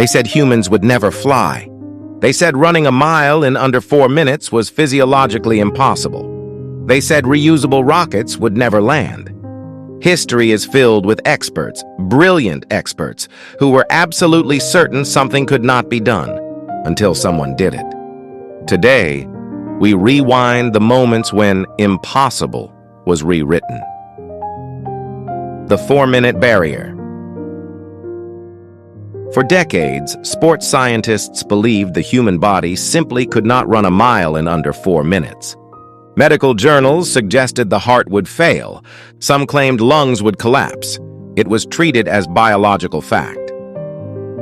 They said humans would never fly. They said running a mile in under 4 minutes was physiologically impossible. They said reusable rockets would never land. History is filled with experts, brilliant experts, who were absolutely certain something could not be done until someone did it. Today, we rewind the moments when impossible was rewritten. The 4-minute barrier. For decades, sports scientists believed the human body simply could not run a mile in under 4 minutes. Medical journals suggested the heart would fail. Some claimed lungs would collapse. It was treated as biological fact.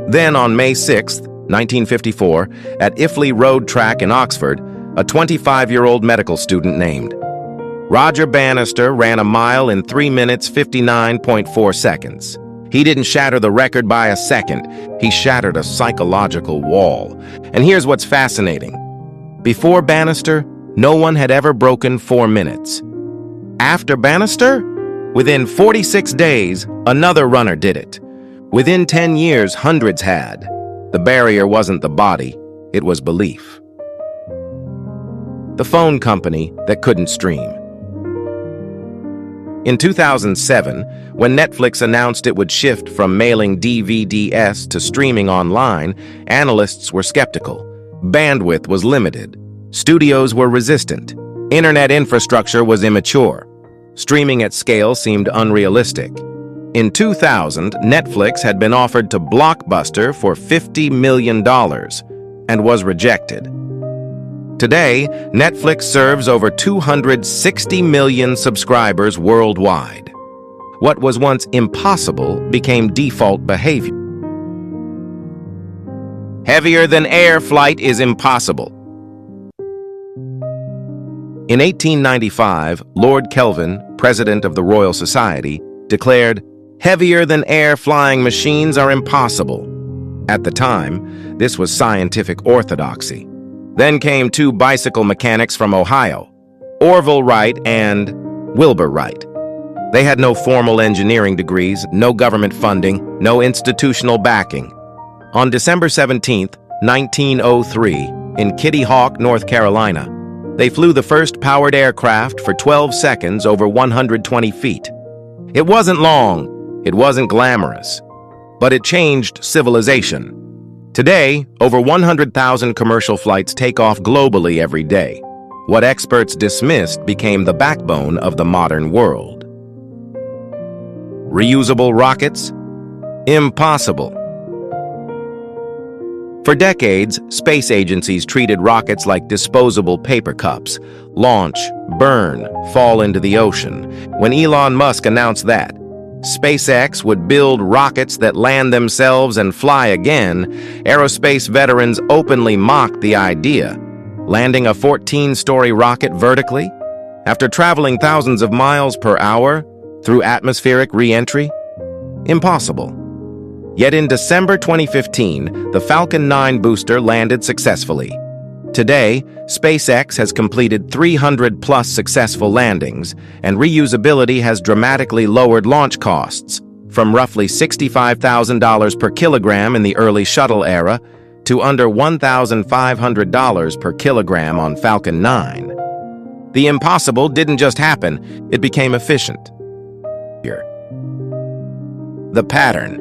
Then on May 6, 1954, at Iffley Road Track in Oxford, a 25-year-old medical student named Roger Bannister ran a mile in 3 minutes 59.4 seconds. He didn't shatter the record by a second. He shattered a psychological wall. And here's what's fascinating. Before Bannister, no one had ever broken 4 minutes. After Bannister, within 46 days, another runner did it. Within 10 years, hundreds had. The barrier wasn't the body, it was belief. The phone company that couldn't stream. In 2007, when Netflix announced it would shift from mailing DVDs to streaming online, analysts were skeptical. Bandwidth was limited. Studios were resistant. Internet infrastructure was immature. Streaming at scale seemed unrealistic. In 2000, Netflix had been offered to Blockbuster for $50 million and was rejected. Today, Netflix serves over 260 million subscribers worldwide. What was once impossible became default behavior. Heavier-than-air flight is impossible. In 1895, Lord Kelvin, president of the Royal Society, declared, "Heavier-than-air flying machines are impossible." At the time, this was scientific orthodoxy. Then came two bicycle mechanics from Ohio, Orville Wright and Wilbur Wright. They had no formal engineering degrees, no government funding, no institutional backing. On December 17, 1903, in Kitty Hawk, North Carolina, they flew the first powered aircraft for 12 seconds over 120 feet. It wasn't long, it wasn't glamorous, but it changed civilization. Today, over 100,000 commercial flights take off globally every day. What experts dismissed became the backbone of the modern world. Reusable rockets? Impossible. For decades, space agencies treated rockets like disposable paper cups. Launch, burn, fall into the ocean. When Elon Musk announced that SpaceX would build rockets that land themselves and fly again, aerospace veterans openly mocked the idea. Landing a 14-story rocket vertically, after traveling thousands of miles per hour through atmospheric re-entry? Impossible. Yet in December 2015, the Falcon 9 booster landed successfully. Today, SpaceX has completed 300-plus successful landings, and reusability has dramatically lowered launch costs, from roughly $65,000 per kilogram in the early shuttle era to under $1,500 per kilogram on Falcon 9. The impossible didn't just happen, it became efficient. The pattern.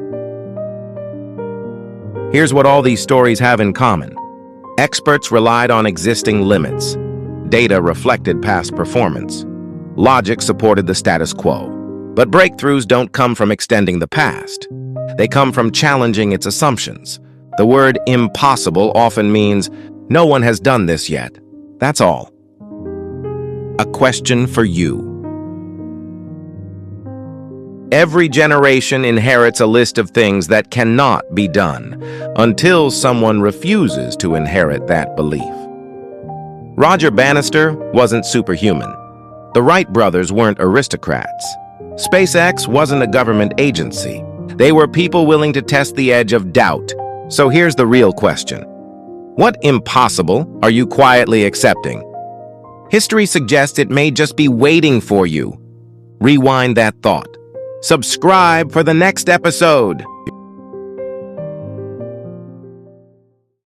Here's what all these stories have in common. Experts relied on existing limits. Data reflected past performance. Logic supported the status quo. But breakthroughs don't come from extending the past. They come from challenging its assumptions. The word impossible often means no one has done this yet. That's all. A question for you. Every generation inherits a list of things that cannot be done until someone refuses to inherit that belief. Roger Bannister wasn't superhuman. The Wright brothers weren't aristocrats. SpaceX wasn't a government agency. They were people willing to test the edge of doubt. So here's the real question. What impossible are you quietly accepting? History suggests it may just be waiting for you. Rewind that thought. Subscribe for the next episode.